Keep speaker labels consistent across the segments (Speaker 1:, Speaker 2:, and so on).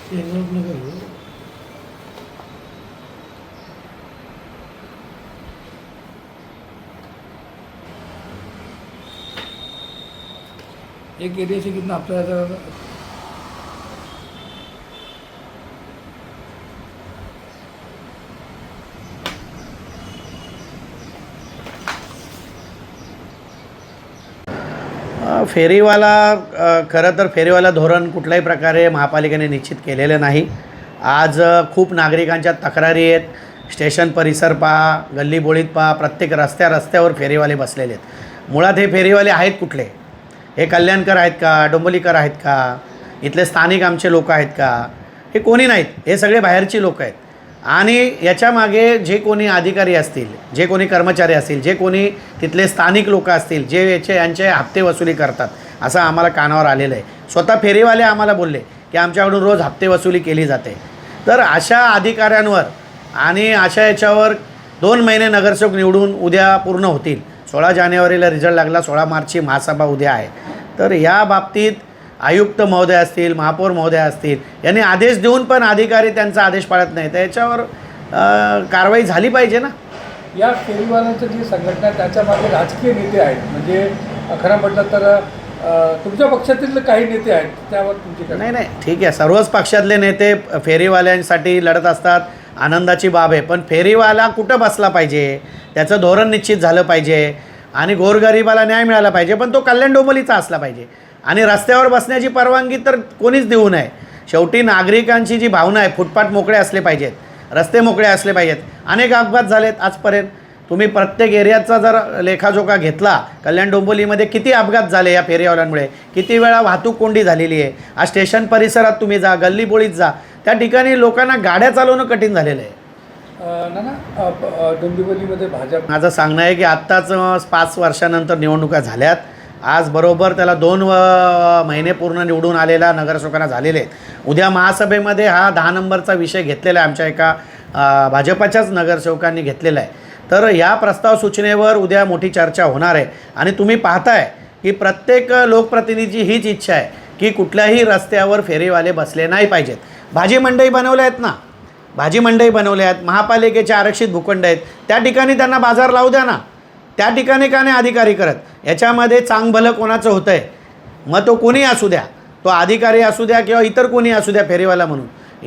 Speaker 1: एक एरिया से कितना आपका
Speaker 2: फेरीवाला खरं तर फेरीवाला धोरण कुठल्याही प्रकारे महापालिकेने निश्चित केलेलं नाही। आज खूप नागरिकांच्या तक्रारी आहेत। स्टेशन परिसर पहा, गल्लीबोळीत पहा, प्रत्येक रस्त्यावर फेरीवाले बसलेले आहेत। मुळात हे फेरीवाले आहेत कुठले? हे कल्याणकर आहेत का? डोंबिवलीकर आहेत का? इथले स्थानिक आमचे लोक आहेत का? हे कोणी नाहीत, हे सगळे बाहेरची लोक आहेत। आणि याच्यामागे जे कोणी अधिकारी असतील, जे कोणी कर्मचारी असतील, जे कोणी तिथले स्थानिक लोक असतील, जे यांचे हप्ते वसुली करतात, असं आम्हाला कानावर आलेलं आहे। स्वतः फेरीवाले आम्हाला बोलले की आमच्याकडून रोज हप्ते वसुली केली जाते। तर अशा अधिकाऱ्यांवर आणि अशा याच्यावर 2 महिने नगरसेवक निवडून उद्या पूर्ण होतील। 16 जानेवारीला रिझल्ट लागला, 16 मार्चची महासभा उद्या आहे। तर या बाबतीत आयुक्त महोदय असतील, महापौर महोदय असतील, यांनी आदेश देऊन पण अधिकारी त्यांचा आदेश पाळत नाही, तर याच्यावर कारवाई झाली पाहिजे ना।
Speaker 1: या फेरीवाल्यांचं जी संघटना त्याच्यामागे राजकीय नेते आहेत, म्हणजे खरं म्हटलं तर तुमच्या पक्षातील काही नेते आहेत, त्यावर तुमची
Speaker 2: नाही ठीक आहे, सर्वच पक्षातले नेते फेरीवाल्यांसाठी लढत असतात, आनंदाची बाब आहे। पण फेरीवाला कुठं बसला पाहिजे, त्याचं धोरण निश्चित झालं पाहिजे आणि गोरगरिबाला न्याय मिळाला पाहिजे, पण तो कल्याण डोंबिवलीचा असला पाहिजे। आणि रस्त्यावर बसण्याची परवानगी तर कोणीच देऊ नये। शेवटी नागरिकांची जी भावना आहे, फुटपाथ मोकळे असले पाहिजेत, रस्ते मोकळे असले पाहिजेत। अनेक अपघात झालेत आजपर्यंत, तुम्ही प्रत्येक एरियाचा जर लेखाजोखा घेतला, कल्याण डोंबिवलीमध्ये किती अपघात झाले या फेरीवाल्यांमुळे, किती वेळा वाहतूक कोंडी झालेली आहे। आज स्टेशन परिसरात तुम्ही जा, गल्लीबोळीत जा, त्या ठिकाणी लोकांना गाड्या चालवणं कठीण झालेलं आहे।
Speaker 1: डोंबिवलीमध्ये भाजप,
Speaker 2: माझं सांगणं आहे की आत्ताच 5 वर्षानंतर निवडणुका झाल्यात। आज बरोबर त्याला 2 महिने पूर्ण निवडून आलेला नगरसेवकांना झालेले आहेत। उद्या महासभेमध्ये हा 10 नंबरचा विषय घेतलेला आहे, आमच्या एका भाजपाच्याच नगरसेवकांनी घेतलेला आहे। तर या प्रस्ताव सूचनेवर उद्या मोठी चर्चा होणार आहे। आणि तुम्ही पाहताय की प्रत्येक लोकप्रतिनिधीची हीच इच्छा आहे की कुठल्याही रस्त्यावर फेरीवाले बसले नाही पाहिजेत। भाजी मंडई बनवल्या आहेत ना, भाजी मंडई बनवल्या आहेत, महापालिकेचे आरक्षित भूखंड आहेत, त्या ठिकाणी त्यांना बाजार लावू द्या ना। त्या ठिकाणी का नाही अधिकारी करत? याच्यामध्ये चांगभलं कोणाचं होतं आहे, मग तो कोणी असू द्या, तो अधिकारी असू द्या किंवा इतर कोणी असू द्या फेरीवाला म्हणून,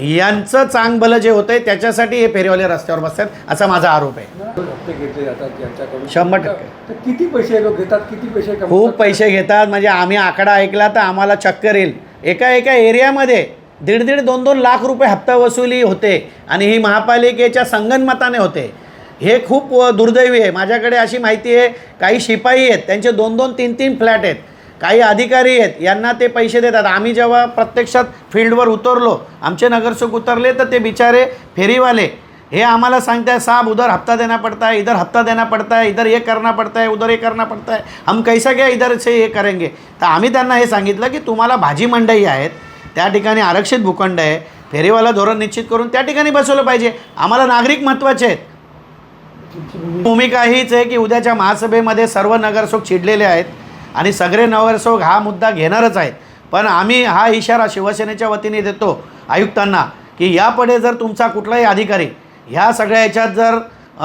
Speaker 2: यांचं चांगभलं जे होतं आहे त्याच्यासाठी हे फेरीवाले रस्त्यावर बसतात, असा माझा आरोप आहे।
Speaker 1: हप्ते घेतले जातात यांच्याकडून
Speaker 2: 100%।
Speaker 1: तर किती पैसे लोक घेतात, किती पैसे कमवतात?
Speaker 2: खूप पैसे घेतात, म्हणजे आम्ही आकडा ऐकला तर आम्हाला चक्कर येईल। एका एरियामध्ये 1.5 ते 2 लाख रुपये हप्ता वसुली होते आणि ही महापालिकेच्या संगनमताने होते। हे खूप दुर्दैवी आहे। माझ्याकडे अशी माहिती आहे, काही शिपाई आहेत, त्यांचे 2-2, 3-3 फ्लॅट आहेत, काही अधिकारी आहेत, यांना ते पैसे देतात। आम्ही जेव्हा प्रत्यक्षात फील्डवर उतरलो, आमचे नगरसेवक उतरले, तर ते बिचारे फेरीवाले हे आम्हाला सांगते हैं, साहब उधर हफ्ता देना पड़ता है, इधर हफ्ता देना पड़ता है, इधर ये करना पड़ता है, उधर ये करना पड़ता है, हम कैसा क्या इधर से ये करेंगे। तर आम्ही त्यांना हे सांगितलं की तुम्हाला भाजी मंडई आहेत, त्या ठिकाणी आरक्षित भूखंड आहे, फेरीवाला धोरण निश्चित करून त्या ठिकाणी बसवलं पाहिजे। आम्हाला नागरिक महत्त्वाचे आहेत। भूमिका हीच आहे की उद्याच्या महासभेमध्ये सर्व नगरसेवक चिडलेले आहेत आणि सगळे नगरसेवक हा मुद्दा घेणारच आहेत। पण आम्ही हा इशारा शिवसेनेच्या वतीने देतो आयुक्तांना की यापुढे जर तुमचा कुठलाही अधिकारी ह्या सगळ्या याच्यात जर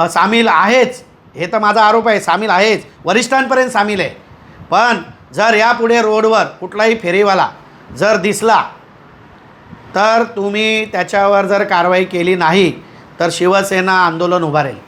Speaker 2: सामील आहेच, हे तर माझा आरोप आहे, सामील आहेच, वरिष्ठांपर्यंत सामील आहे, पण जर यापुढे रोडवर कुठलाही फेरीवाला जर दिसला तर तुम्ही त्याच्यावर जर कारवाई केली नाही तर शिवसेना आंदोलन उभारेल।